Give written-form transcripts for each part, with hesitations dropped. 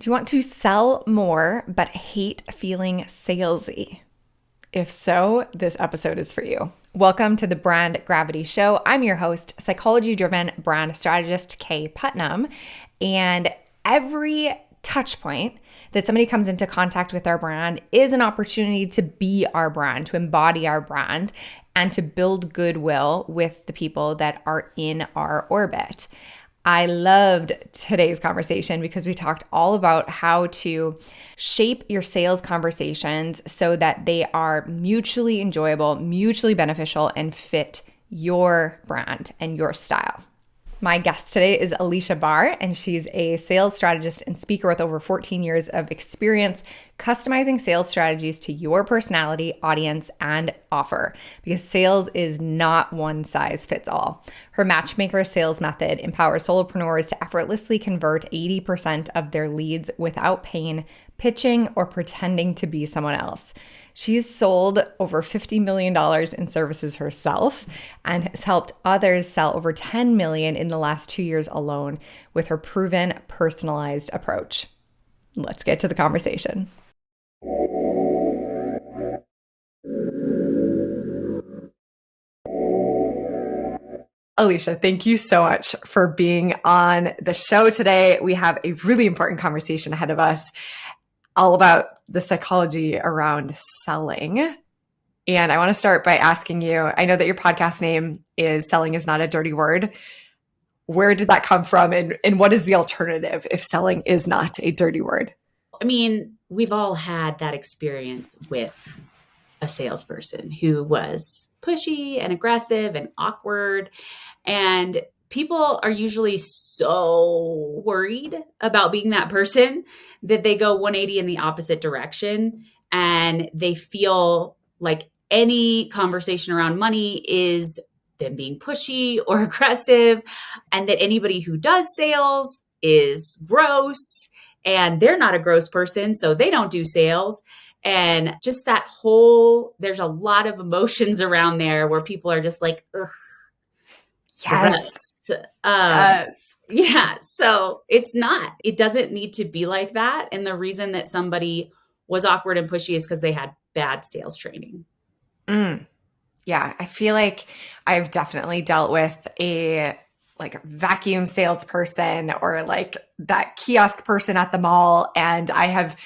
Do you want to sell more but hate feeling salesy? If so, this episode is for you. Welcome to the Brand Gravity Show. I'm your host, psychology-driven brand strategist, Kaye Putnam. And every touch point that somebody comes into contact with our brand is an opportunity to be our brand, to embody our brand, and to build goodwill with the people that are in our orbit. I loved today's conversation because we talked all about how to shape your sales conversations so that they are mutually enjoyable, mutually beneficial, and fit your brand and your style. My guest today is Aleasha Bahr, and she's a sales strategist and speaker with over 14 years of experience customizing sales strategies to your personality, audience, and offer, because sales is not one size fits all. Her Matchmaker sales method empowers solopreneurs to effortlessly convert 80% of their leads without pain, pitching, or pretending to be someone else. She's sold over $50 million in services herself and has helped others sell over $10 million in the last 2 years alone with her proven personalized approach. Let's get to the conversation. Aleasha, thank you so much for being on the show today. We have a really important conversation ahead of us, all about the psychology around selling. And I want to start by asking you, I know that your podcast name is Selling is Not a Dirty Word. Where did that come from? And what is the alternative if selling is not a dirty word? I mean, we've all had that experience with a salesperson who was pushy and aggressive and awkward. And people are usually so worried about being that person that they go 180 in the opposite direction. And they feel like any conversation around money is them being pushy or aggressive, and that anybody who does sales is gross, and they're not a gross person, so they don't do sales. And just that there's a lot of emotions around there where people are just like, ugh. Yes. Yes. Yeah. So it doesn't need to be like that. And the reason that somebody was awkward and pushy is because they had bad sales training. Yeah. I feel like I've definitely dealt with a vacuum salesperson or like that kiosk person at the mall. And I have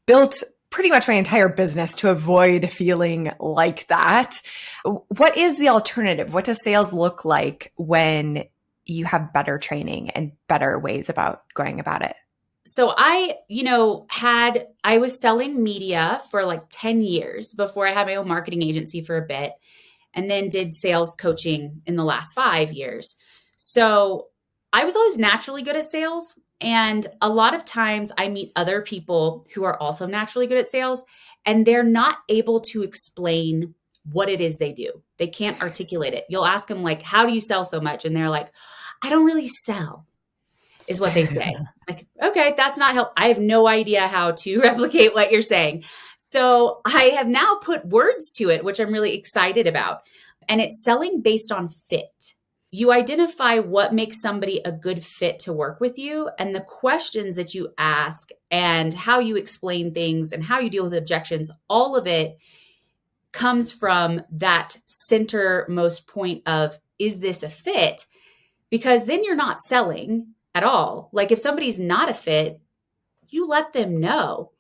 built pretty much my entire business to avoid feeling like that. What is the alternative? What does sales look like when you have better training and better ways about going about it? So I was selling media for like 10 years before I had my own marketing agency for a bit, and then did sales coaching in the last 5 years. So I was always naturally good at sales. And a lot of times I meet other people who are also naturally good at sales, and they're not able to explain what it is they do. They can't articulate it. You'll ask them like, how do you sell so much? And they're like, I don't really sell, is what they say. Like, okay, that's not help. I have no idea how to replicate what you're saying. So I have now put words to it, which I'm really excited about. And it's selling based on fit. You identify what makes somebody a good fit to work with you, and the questions that you ask and how you explain things and how you deal with objections, all of it comes from that centermost point of, is this a fit? Because then you're not selling at all. Like if somebody's not a fit, you let them know.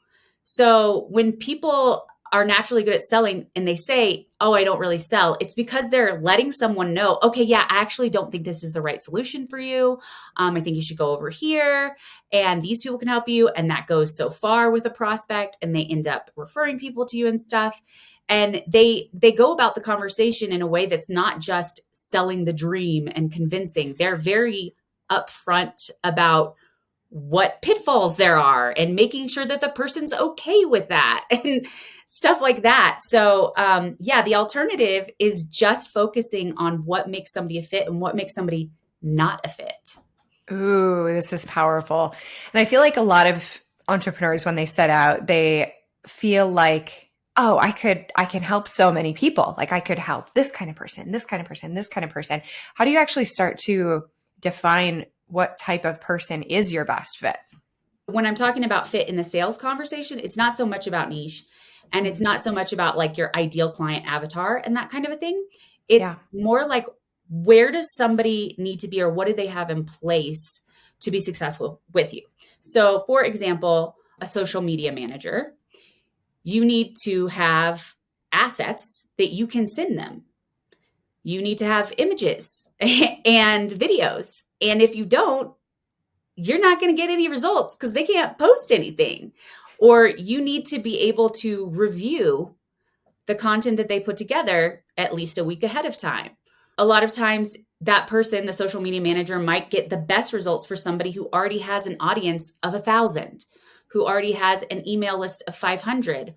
So when people are naturally good at selling and they say, oh, I don't really sell, it's because they're letting someone know, okay, yeah, I actually don't think this is the right solution for you. I think you should go over here and these people can help you. And that goes so far with a prospect, and they end up referring people to you and stuff. And they go about the conversation in a way that's not just selling the dream and convincing. They're very upfront about what pitfalls there are and making sure that the person's okay with that and stuff like that. So the alternative is just focusing on what makes somebody a fit and what makes somebody not a fit. Ooh, this is powerful. And I feel like a lot of entrepreneurs, when they set out, they feel like, oh, I can help so many people. Like I could help this kind of person, this kind of person, this kind of person. How do you actually start to define what type of person is your best fit? when I'm talking about fit in the sales conversation, it's not so much about niche and it's not so much about like your ideal client avatar and that kind of a thing. It's more like, where does somebody need to be, or what do they have in place to be successful with you? So for example, a social media manager, you need to have assets that you can send them. You need to have images and videos. And if you don't, you're not going to get any results because they can't post anything. Or you need to be able to review the content that they put together at least a week ahead of time. A lot of times that person, the social media manager, might get the best results for somebody who already has an audience of 1,000, who already has an email list of 500,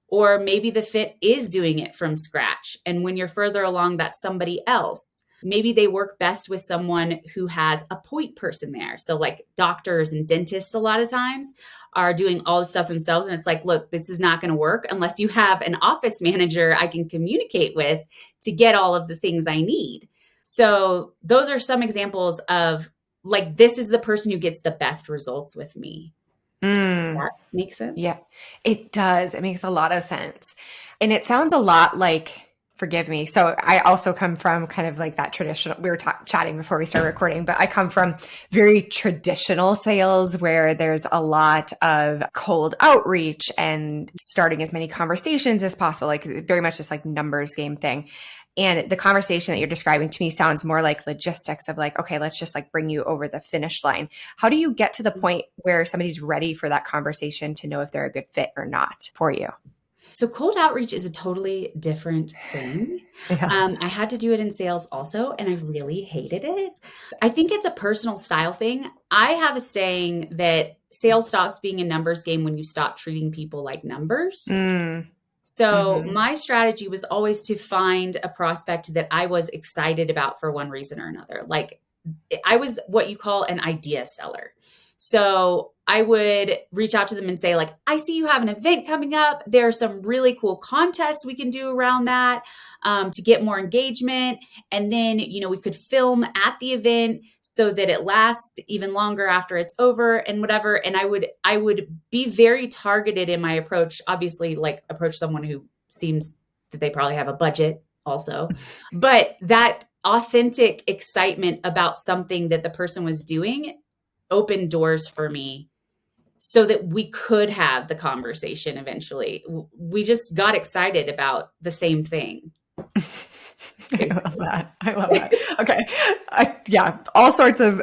or maybe the fit is doing it from scratch. And when you're further along, that's somebody else. Maybe they work best with someone who has a point person there. So like doctors and dentists a lot of times are doing all the stuff themselves. And it's like, look, this is not going to work unless you have an office manager I can communicate with to get all of the things I need. So those are some examples of like, this is the person who gets the best results with me. Does that make sense? Yeah, it does. It makes a lot of sense. And it sounds a lot like, forgive me. So I also come from kind of like that traditional, we were chatting before we started recording, but I come from very traditional sales where there's a lot of cold outreach and starting as many conversations as possible, like very much just like numbers game thing. And the conversation that you're describing to me sounds more like logistics of like, okay, let's just like bring you over the finish line. How do you get to the point where somebody's ready for that conversation to know if they're a good fit or not for you? So cold outreach is a totally different thing. I had to do it in sales also, and I really hated it. I think it's a personal style thing. I have a saying that sales stops being a numbers game when you stop treating people like numbers. So my strategy was always to find a prospect that I was excited about for one reason or another. Like I was what you call an idea seller. So I would reach out to them and say like, I see you have an event coming up. There are some really cool contests we can do around that to get more engagement. And then, you know, we could film at the event so that it lasts even longer after it's over and whatever. And I would be very targeted in my approach, obviously like approach someone who seems that they probably have a budget also, but that authentic excitement about something that the person was doing opened doors for me so that we could have the conversation eventually. We just got excited about the same thing. I love that. Okay. Yeah. All sorts of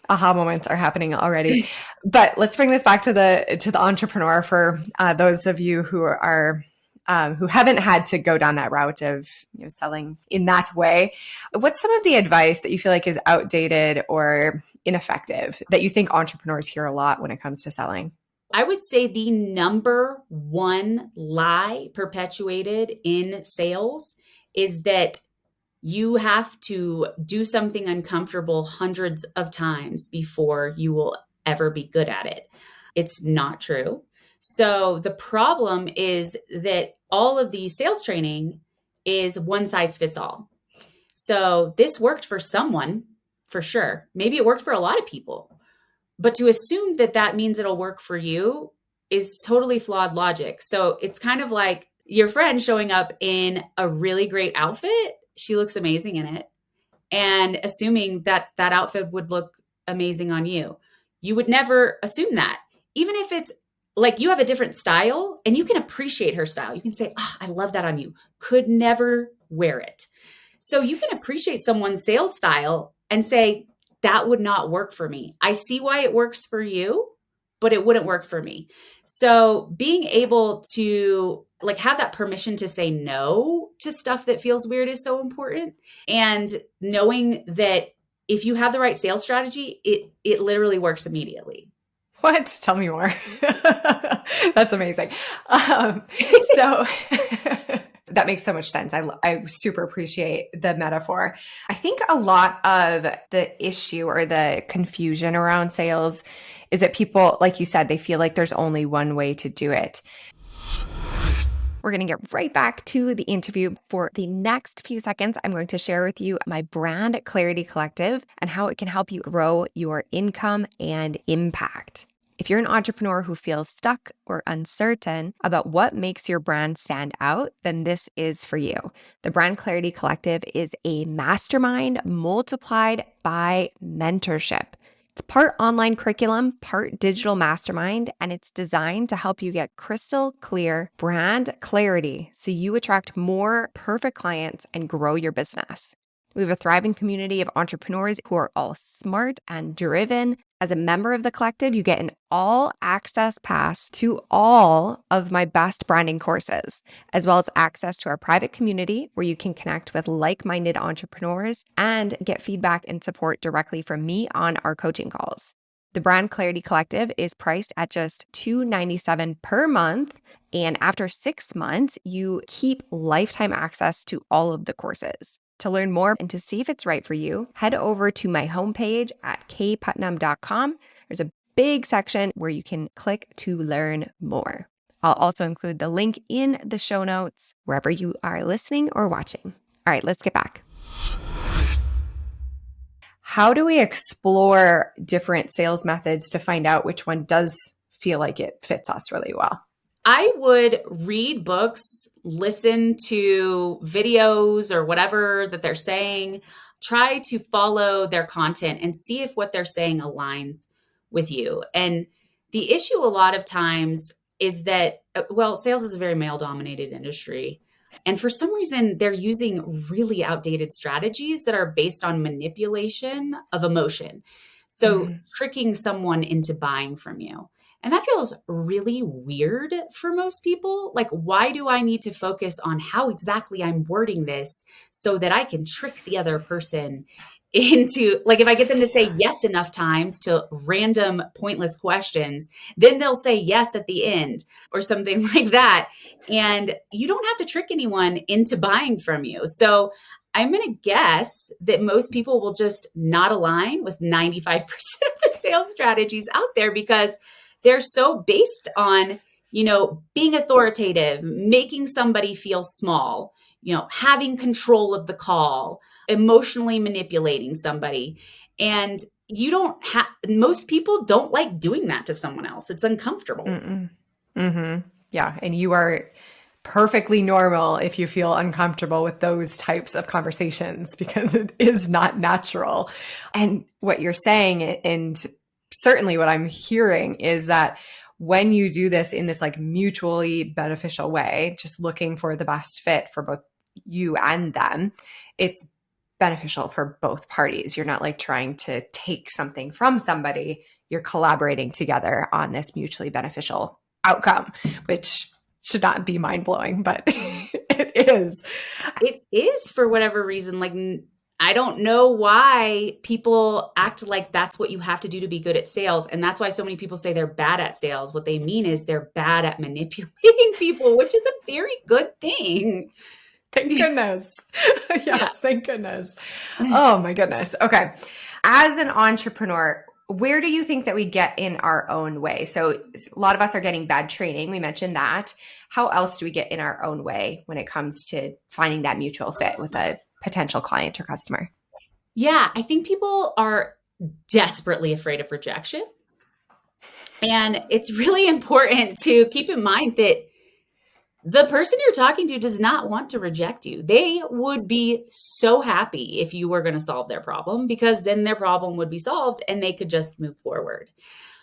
aha moments are happening already, but let's bring this back to the entrepreneur for those of you who are who haven't had to go down that route of selling in that way. What's some of the advice that you feel like is outdated or ineffective that you think entrepreneurs hear a lot when it comes to selling? I would say the number one lie perpetuated in sales is that you have to do something uncomfortable hundreds of times before you will ever be good at it. It's not true. So the problem is that all of the sales training is one size fits all. So this worked for someone for sure. Maybe it worked for a lot of people, but to assume that that means it'll work for you is totally flawed logic. So it's kind of like your friend showing up in a really great outfit. She looks amazing in it. And assuming that that outfit would look amazing on you. You would never assume that. Even if it's like you have a different style and you can appreciate her style. You can say, oh, I love that on you. Could never wear it. So you can appreciate someone's sales style and say, that would not work for me. I see why it works for you, but it wouldn't work for me. So being able to like have that permission to say no to stuff that feels weird is so important. And knowing that if you have the right sales strategy, it literally works immediately. What? Tell me more. That's amazing. So that makes so much sense. I super appreciate the metaphor. I think a lot of the issue or the confusion around sales is that people, like you said, they feel like there's only one way to do it. We're going to get right back to the interview. For the next few seconds, I'm going to share with you my brand clarity collective and how it can help you grow your income and impact. If you're an entrepreneur who feels stuck or uncertain about what makes your brand stand out, then this is for you. The Brand Clarity Collective is a mastermind multiplied by mentorship. It's part online curriculum, part digital mastermind, and it's designed to help you get crystal clear brand clarity so you attract more perfect clients and grow your business. We have a thriving community of entrepreneurs who are all smart and driven. As a member of the collective, you get an all-access pass to all of my best branding courses, as well as access to our private community where you can connect with like-minded entrepreneurs and get feedback and support directly from me on our coaching calls. The Brand Clarity Collective is priced at just $297 per month, and after 6 months, you keep lifetime access to all of the courses. To learn more and to see if it's right for you, head over to my homepage at kayeputnam.com. There's a big section where you can click to learn more. I'll also include the link in the show notes wherever you are listening or watching. All right, let's get back. How do we explore different sales methods to find out which one does feel like it fits us really well? I would read books, listen to videos or whatever that they're saying, try to follow their content and see if what they're saying aligns with you. And the issue a lot of times is that, sales is a very male-dominated industry. And for some reason, they're using really outdated strategies that are based on manipulation of emotion. So tricking someone into buying from you. And that feels really weird for most people. Like, why do I need to focus on how exactly I'm wording this so that I can trick the other person into, like, if I get them to say yes enough times to random pointless questions, then they'll say yes at the end or something like that. And you don't have to trick anyone into buying from you. So I'm going to guess that most people will just not align with 95% of the sales strategies out there because they're so based on, being authoritative, making somebody feel small, having control of the call, emotionally manipulating somebody. And most people don't like doing that to someone else. It's uncomfortable. Yeah. And you are perfectly normal if you feel uncomfortable with those types of conversations because it is not natural. And what you're saying, and certainly what I'm hearing, is that when you do this in this like mutually beneficial way, just looking for the best fit for both you and them, it's beneficial for both parties. You're not like trying to take something from somebody. You're collaborating together on this mutually beneficial outcome, which should not be mind-blowing, but it is. It is for whatever reason. Like, I don't know why people act like that's what you have to do to be good at sales. And that's why so many people say they're bad at sales. What they mean is they're bad at manipulating people, which is a very good thing. Thank goodness. Yes, thank goodness. Oh my goodness. Okay. As an entrepreneur, where do you think that we get in our own way? So a lot of us are getting bad training. We mentioned that. How else do we get in our own way when it comes to finding that mutual fit with a potential client or customer? Yeah, I think people are desperately afraid of rejection. And it's really important to keep in mind that the person you're talking to does not want to reject you. They would be so happy if you were going to solve their problem, because then their problem would be solved and they could just move forward.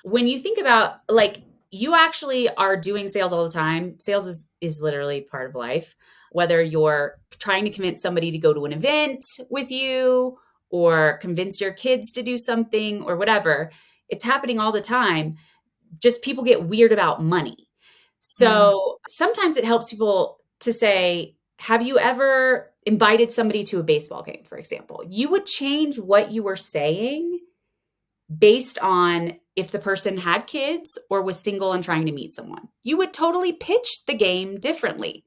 When you think about, like, you actually are doing sales all the time. Sales is literally part of life. Whether you're trying to convince somebody to go to an event with you or convince your kids to do something or whatever, it's happening all the time. Just people get weird about money. So sometimes it helps people to say, have you ever invited somebody to a baseball game, for example? You would change what you were saying based on if the person had kids or was single and trying to meet someone. You would totally pitch the game differently.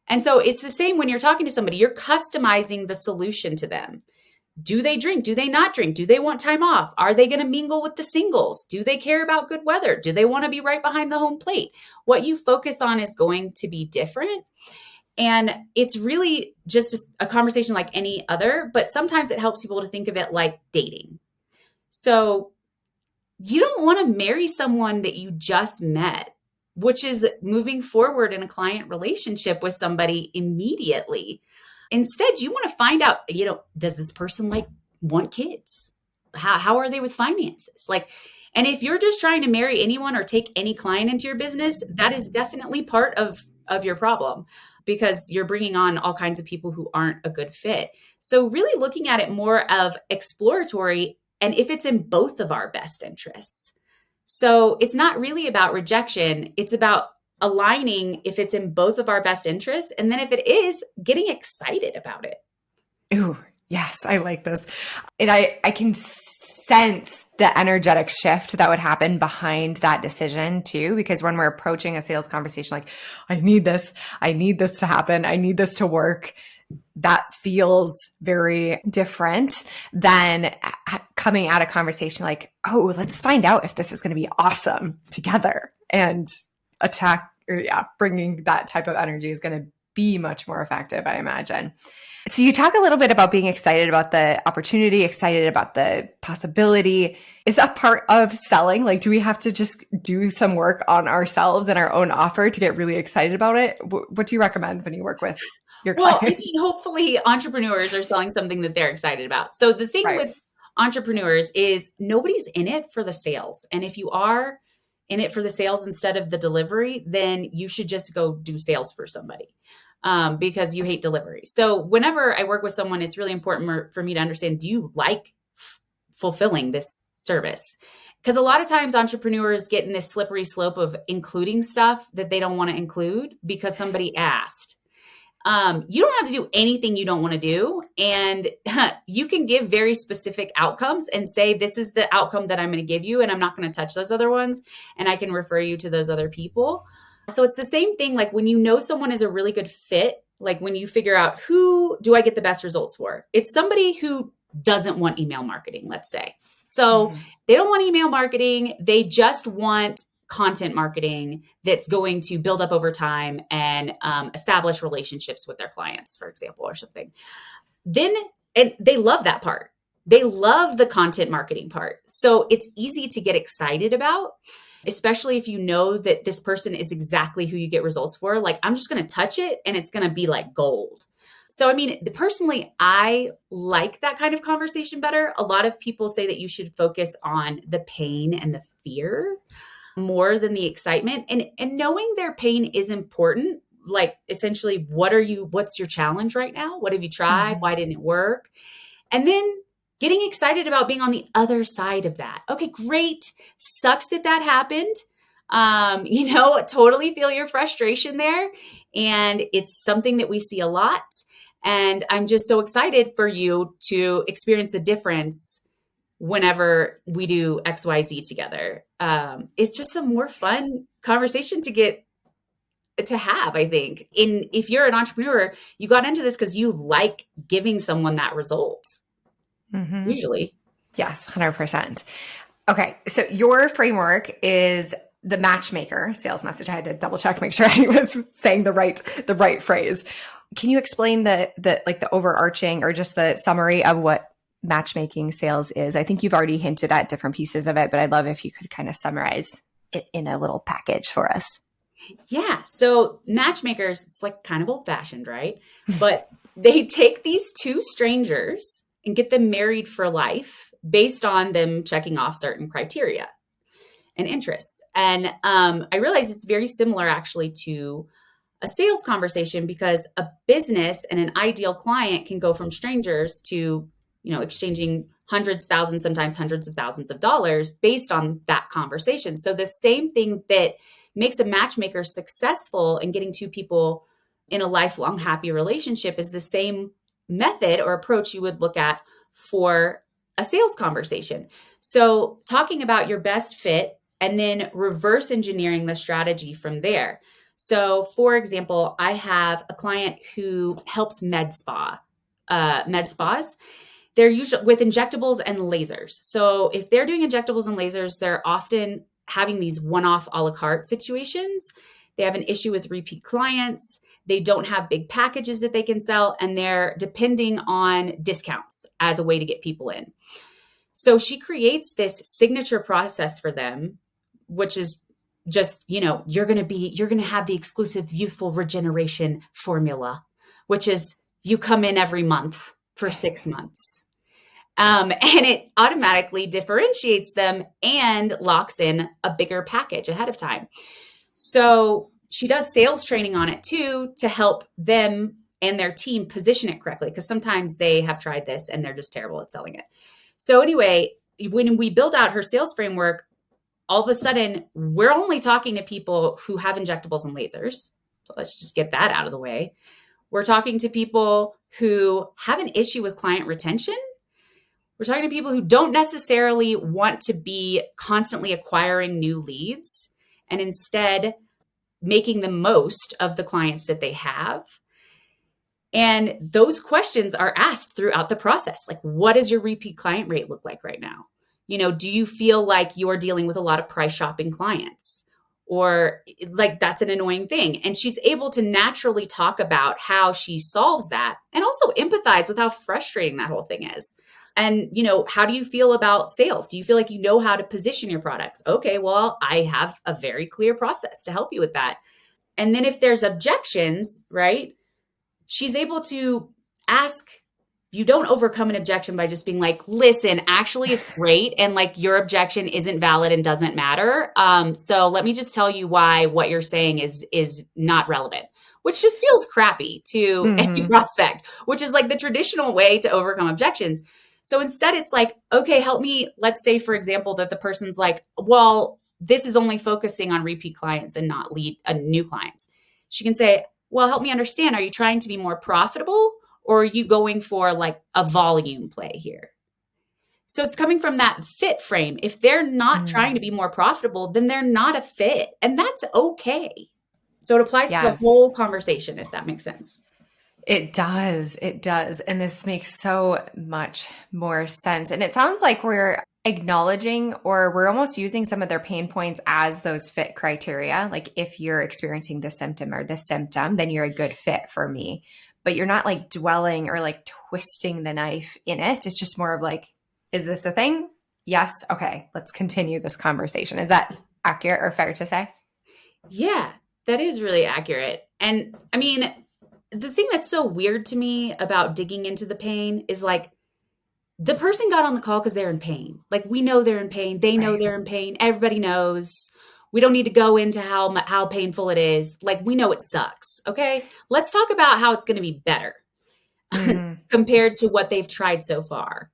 And so it's the same when you're talking to somebody, you're customizing the solution to them. Do they drink? Do they not drink? Do they want time off? Are they going to mingle with the singles? Do they care about good weather? Do they want to be right behind the home plate? What you focus on is going to be different. And it's really just a conversation like any other, but sometimes it helps people to think of it like dating. So you don't want to marry someone that you just met, which is moving forward in a client relationship with somebody immediately. Instead, you want to find out, does this person want kids? How are they with finances? And if you're just trying to marry anyone or take any client into your business, that is definitely part of your problem, because you're bringing on all kinds of people who aren't a good fit. So really looking at it more of exploratory, and if it's in both of our best interests. So it's not really about rejection. It's about aligning if it's in both of our best interests. And then if it is, getting excited about it. Ooh, yes, I like this. And I can sense the energetic shift that would happen behind that decision too, because when we're approaching a sales conversation, like, I need this to happen, I need this to work, that feels very different than coming at a conversation like, oh, let's find out if this is going to be awesome together, and bringing that type of energy is going to be much more effective, I imagine. So you talk a little bit about being excited about the opportunity, excited about the possibility. Is that part of selling? Like, do we have to just do some work on ourselves and our own offer to get really excited about it? What do you recommend when you work with your clients? Hopefully entrepreneurs are selling something that they're excited about. So the thing with entrepreneurs is nobody's in it for the sales. And if you are in it for the sales instead of the delivery, then you should just go do sales for somebody. Because you hate delivery. So whenever I work with someone, it's really important for me to understand, do you like fulfilling this service? Because a lot of times entrepreneurs get in this slippery slope of including stuff that they don't want to include because somebody asked. You don't have to do anything you don't want to do. And you can give very specific outcomes and say, this is the outcome that I'm going to give you, and I'm not going to touch those other ones. And I can refer you to those other people. So it's the same thing, like when you know someone is a really good fit, like when you figure out who do I get the best results for? It's somebody who doesn't want email marketing, let's say. So they don't want email marketing. They just want content marketing that's going to build up over time and establish relationships with their clients, for example, or something. And they love that part. They love the content marketing part. So it's easy to get excited about, especially if you know that this person is exactly who you get results for. Like, I'm just going to touch it and it's going to be like gold. So, I mean, personally, I like that kind of conversation better. A lot of people say that you should focus on the pain and the fear more than the excitement. And knowing their pain is important. Like, essentially, what's your challenge right now? What have you tried? Why didn't it work? And then getting excited about being on the other side of that. Okay, great. Sucks that happened. Totally feel your frustration there. And it's something that we see a lot. And I'm just so excited for you to experience the difference whenever we do XYZ together. It's just a more fun conversation to have, I think. If you're an entrepreneur, you got into this because you like giving someone that result. Usually. Yes, 100%. Okay. So your framework is the Matchmaker sales message. I had to double check, make sure I was saying the right phrase. Can you explain the overarching or just the summary of what matchmaking sales is? I think you've already hinted at different pieces of it, but I'd love if you could kind of summarize it in a little package for us. Yeah. So matchmakers, it's like kind of old fashioned, right? But they take these two strangers and get them married for life based on them checking off certain criteria and interests. And I realize it's very similar actually to a sales conversation, because a business and an ideal client can go from strangers to, exchanging hundreds, thousands, sometimes hundreds of thousands of dollars based on that conversation. So the same thing that makes a matchmaker successful in getting two people in a lifelong happy relationship is the same method or approach you would look at for a sales conversation. So talking about your best fit and then reverse engineering the strategy from there. So for example, I have a client who helps med spas. They're usually with injectables and lasers. So if they're doing injectables and lasers, they're often having these one-off a la carte situations. They have an issue with repeat clients. They don't have big packages that they can sell, and they're depending on discounts as a way to get people in. So she creates this signature process for them, which is just, you're going to have the exclusive youthful regeneration formula, which is you come in every month for 6 months. And it automatically differentiates them and locks in a bigger package ahead of time. So she does sales training on it too, to help them and their team position it correctly. Because sometimes they have tried this and they're just terrible at selling it. So anyway, when we build out her sales framework, all of a sudden we're only talking to people who have injectables and lasers. So let's just get that out of the way. We're talking to people who have an issue with client retention. We're talking to people who don't necessarily want to be constantly acquiring new leads and instead making the most of the clients that they have. And those questions are asked throughout the process. Like, what does your repeat client rate look like right now? Do you feel like you're dealing with a lot of price shopping clients? Or like that's an annoying thing. And she's able to naturally talk about how she solves that and also empathize with how frustrating that whole thing is. And, how do you feel about sales? Do you feel like you know how to position your products? Okay, well, I have a very clear process to help you with that. And then if there's objections, right, she's able to ask. You don't overcome an objection by just being like, listen, actually, it's great. And like your objection isn't valid and doesn't matter. So let me just tell you why what you're saying is not relevant, which just feels crappy to any prospect, which is like the traditional way to overcome objections. So instead, it's like, okay, help me. Let's say, for example, that the person's like, well, this is only focusing on repeat clients and not new clients. She can say, well, help me understand. Are you trying to be more profitable? Or are you going for like a volume play here? So it's coming from that fit frame. If they're not trying to be more profitable, then they're not a fit. And that's okay. So it applies to the whole conversation, if that makes sense. It does. It does. And this makes so much more sense. And it sounds like we're acknowledging or we're almost using some of their pain points as those fit criteria. Like if you're experiencing this symptom or this symptom, then you're a good fit for me. But you're not like dwelling or like twisting the knife in it. It's just more of like, is this a thing? Yes. Okay. Let's continue this conversation. Is that accurate or fair to say? Yeah, that is really accurate. And I mean, the thing that's so weird to me about digging into the pain is like the person got on the call because they're in pain. Like we know they're in pain. They know they're in pain. Everybody knows. We don't need to go into how painful it is. Like we know it sucks. Okay. Let's talk about how it's going to be better compared to what they've tried so far.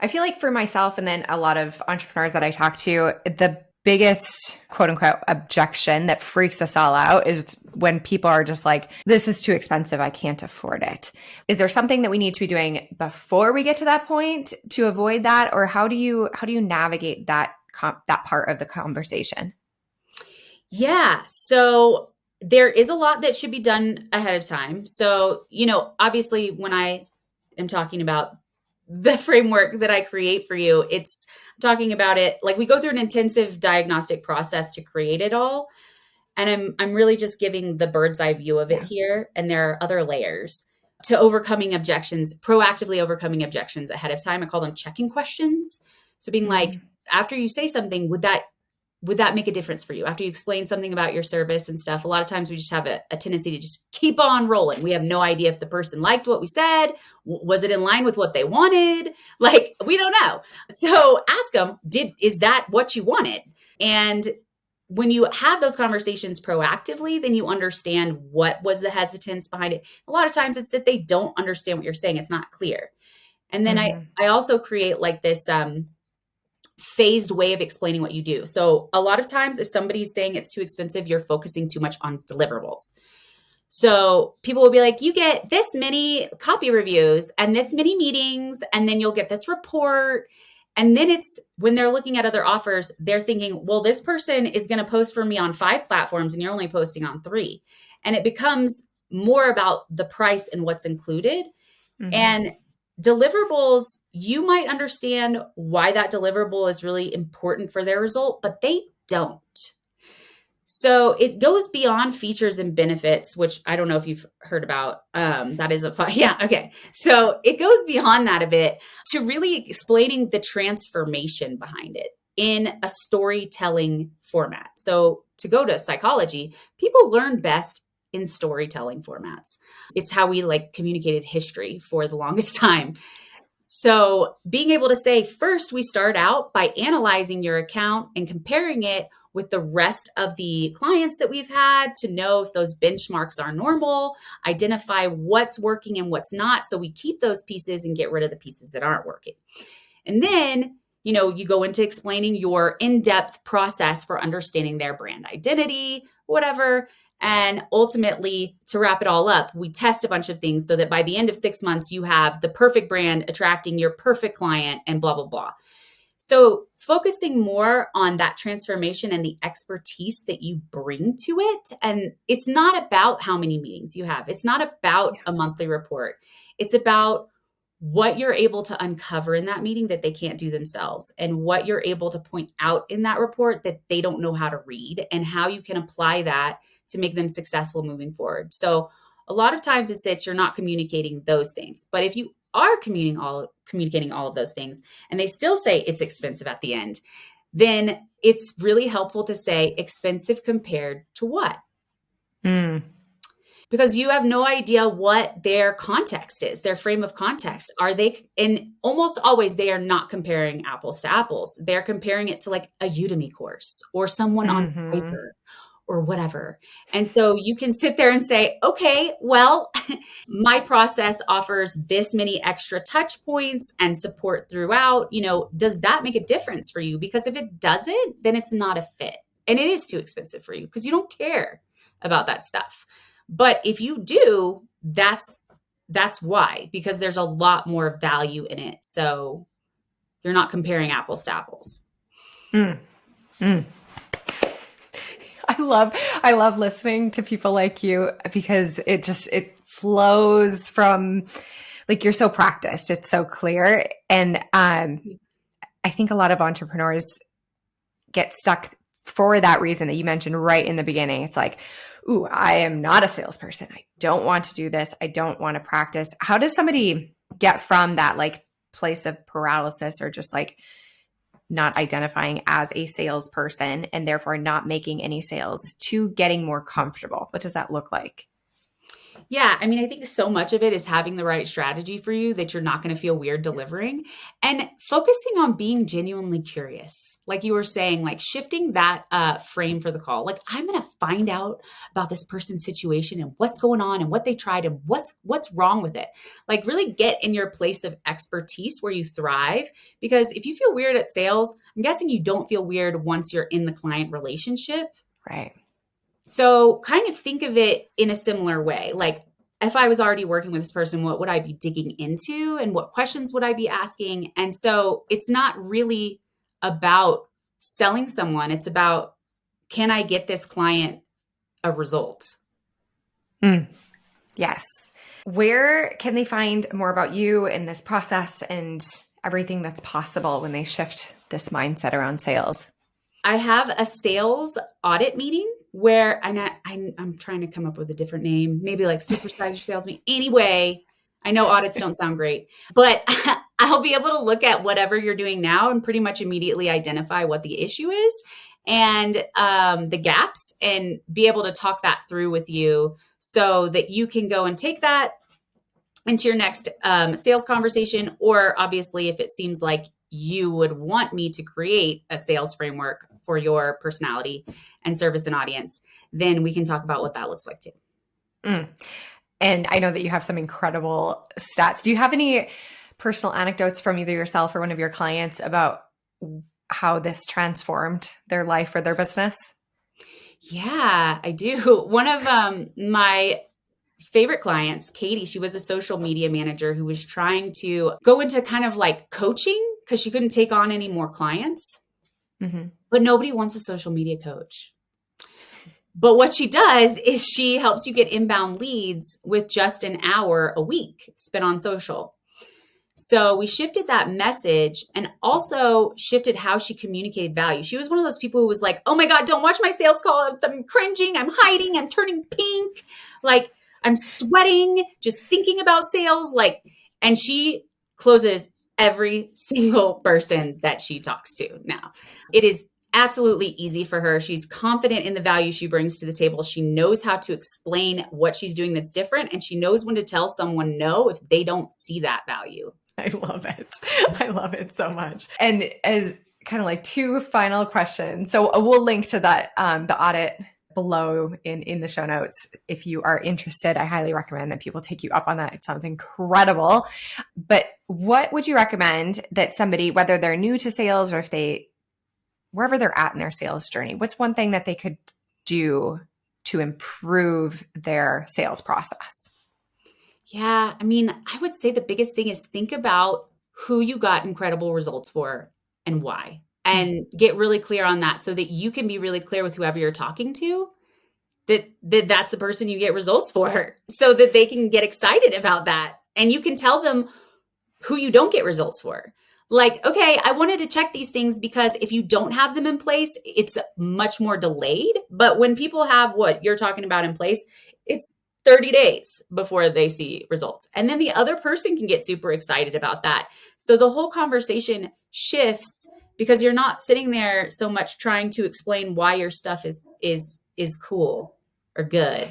I feel like for myself and then a lot of entrepreneurs that I talk to, the biggest quote unquote objection that freaks us all out is when people are just like, this is too expensive. I can't afford it. Is there something that we need to be doing before we get to that point to avoid that? Or how do you navigate that part of the conversation? Yeah. So there is a lot that should be done ahead of time. So, obviously when I am talking about the framework that I create for you, it's talking about it like we go through an intensive diagnostic process to create it all. And I'm really just giving the bird's eye view of it here. And there are other layers to overcoming objections, proactively overcoming objections ahead of time. I call them checking questions. So being like, after you say something, would that make a difference for you? After you explain something about your service and stuff, a lot of times we just have a tendency to just keep on rolling. We have no idea if the person liked what we said. Was it in line with what they wanted? Like, we don't know. So ask them, is that what you wanted? And when you have those conversations proactively, then you understand what was the hesitance behind it. A lot of times it's that they don't understand what you're saying. It's not clear. And then I also create like this, phased way of explaining what you do. So a lot of times if somebody's saying it's too expensive, you're focusing too much on deliverables. So people will be like, you get this many copy reviews and this many meetings, and then you'll get this report. And then it's when they're looking at other offers, they're thinking, well, this person is going to post for me on 5 platforms and you're only posting on 3. And it becomes more about the price and what's included. And deliverables, you might understand why that deliverable is really important for their result, but they don't. So it goes beyond features and benefits, which I don't know if you've heard about. That is yeah. Okay. So it goes beyond that a bit to really explaining the transformation behind it in a storytelling format. So to go to psychology, people learn best in storytelling formats. It's how we like communicated history for the longest time. So being able to say, first, we start out by analyzing your account and comparing it with the rest of the clients that we've had to know if those benchmarks are normal, identify what's working and what's not. So we keep those pieces and get rid of the pieces that aren't working. And then, you go into explaining your in-depth process for understanding their brand identity, whatever. And ultimately, to wrap it all up, we test a bunch of things so that by the end of 6 months, you have the perfect brand attracting your perfect client and blah, blah, blah. So focusing more on that transformation and the expertise that you bring to it. And it's not about how many meetings you have. It's not about a monthly report. It's about what you're able to uncover in that meeting that they can't do themselves, and what you're able to point out in that report that they don't know how to read, and how you can apply that to make them successful moving forward. So a lot of times it's that you're not communicating those things. But if you are communicating all of those things and they still say it's expensive at the end, then it's really helpful to say expensive compared to what? Because you have no idea what their context is, their frame of context. And almost always they are not comparing apples to apples. They're comparing it to like a Udemy course or someone on Fiverr or whatever. And so you can sit there and say, okay, well, my process offers this many extra touch points and support throughout. Does that make a difference for you? Because if it doesn't, then it's not a fit. And it is too expensive for you because you don't care about that stuff. But if you do, that's why, because there's a lot more value in it. So you're not comparing apples to apples. I love listening to people like you because it flows from, like, you're so practiced. It's so clear. And I think a lot of entrepreneurs get stuck for that reason that you mentioned right in the beginning. It's like, ooh, I am not a salesperson. I don't want to do this. I don't want to practice. How does somebody get from that like place of paralysis or just like not identifying as a salesperson and therefore not making any sales to getting more comfortable? What does that look like? Yeah. I mean, I think so much of it is having the right strategy for you that you're not going to feel weird delivering, and focusing on being genuinely curious. Like you were saying, like shifting that frame for the call. Like, I'm going to find out about this person's situation and what's going on and what they tried and what's wrong with it. Like really get in your place of expertise where you thrive. Because if you feel weird at sales, I'm guessing you don't feel weird once you're in the client relationship. Right. So kind of think of it in a similar way. Like if I was already working with this person, what would I be digging into and what questions would I be asking? And so it's not really about selling someone. It's about, can I get this client a result? Yes. Where can they find more about you and this process and everything that's possible when they shift this mindset around sales? I have a sales audit meeting where I'm trying to come up with a different name, maybe like supersize your sales meeting. Anyway, I know audits don't sound great, but I'll be able to look at whatever you're doing now and pretty much immediately identify what the issue is and the gaps, and be able to talk that through with you so that you can go and take that into your next sales conversation. Or obviously, if it seems like you would want me to create a sales framework for your personality and service and audience, then we can talk about what that looks like too. And I know that you have some incredible stats. Do you have any personal anecdotes from either yourself or one of your clients about how this transformed their life or their business? Yeah, I do. One of my favorite clients, Katie, she was a social media manager who was trying to go into kind of like coaching because she couldn't take on any more clients. But nobody wants a social media coach. But what she does is she helps you get inbound leads with just an hour a week spent on social. So we shifted that message and also shifted how she communicated value. She was one of those people who was like, oh my God, don't watch my sales call. I'm cringing. I'm hiding. I'm turning pink. Like I'm sweating just thinking about sales. And she closes every single person that she talks to now. It is absolutely easy for her. She's confident in the value she brings to the table. She knows how to explain what she's doing that's different. And she knows when to tell someone no if they don't see that value. I love it. I love it so much. And as kind of like two final questions. So we'll link to that, the audit below in the show notes. If you are interested, I highly recommend that people take you up on that. It sounds incredible. But what would you recommend that somebody, whether they're new to sales or wherever they're at in their sales journey, what's one thing that they could do to improve their sales process? Yeah, I would say the biggest thing is think about who you got incredible results for and why, and get really clear on that so that you can be really clear with whoever you're talking to that's the person you get results for, so that they can get excited about that. And you can tell them who you don't get results for. Like, okay, I wanted to check these things because if you don't have them in place, it's much more delayed. But when people have what you're talking about in place, it's 30 days before they see results. And then the other person can get super excited about that. So the whole conversation shifts because you're not sitting there so much trying to explain why your stuff is cool or good.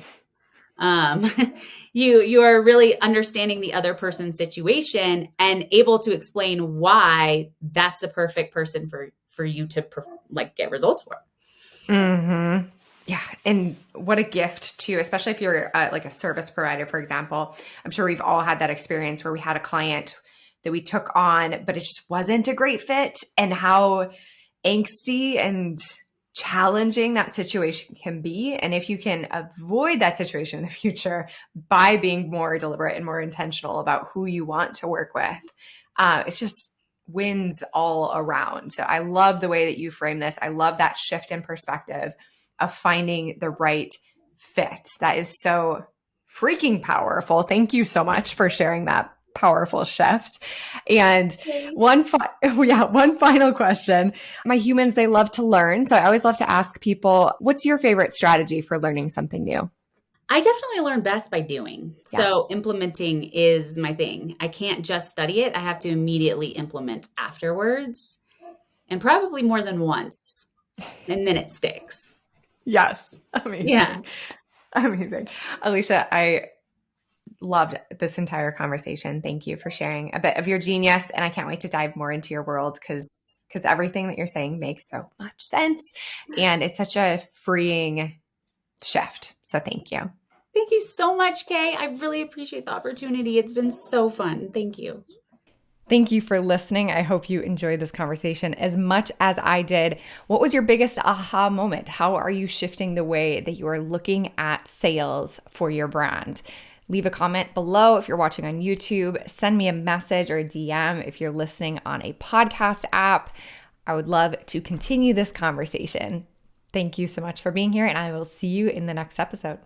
You are really understanding the other person's situation and able to explain why that's the perfect person for you to get results for. Mm-hmm. Yeah. And what a gift too, especially if you're like a service provider, for example. I'm sure we've all had that experience where we had a client that we took on, but it just wasn't a great fit, and how angsty and challenging that situation can be. And if you can avoid that situation in the future by being more deliberate and more intentional about who you want to work with, it's just wins all around. So I love the way that you frame this. I love that shift in perspective of finding the right fit. That is so freaking powerful. Thank you so much for sharing that powerful shift. And one final question. My humans, they love to learn. So I always love to ask people, what's your favorite strategy for learning something new? I definitely learn best by doing. Yeah. So implementing is my thing. I can't just study it. I have to immediately implement afterwards, and probably more than once. And then it sticks. Yes. Amazing. Yeah. Amazing. Aleasha, I loved this entire conversation. Thank you for sharing a bit of your genius. And I can't wait to dive more into your world because everything that you're saying makes so much sense. And it's such a freeing shift. So thank you. Thank you so much, Kaye. I really appreciate the opportunity. It's been so fun. Thank you. Thank you for listening. I hope you enjoyed this conversation as much as I did. What was your biggest aha moment? How are you shifting the way that you are looking at sales for your brand? Leave a comment below if you're watching on YouTube. Send me a message or a DM if you're listening on a podcast app. I would love to continue this conversation. Thank you so much for being here, and I will see you in the next episode.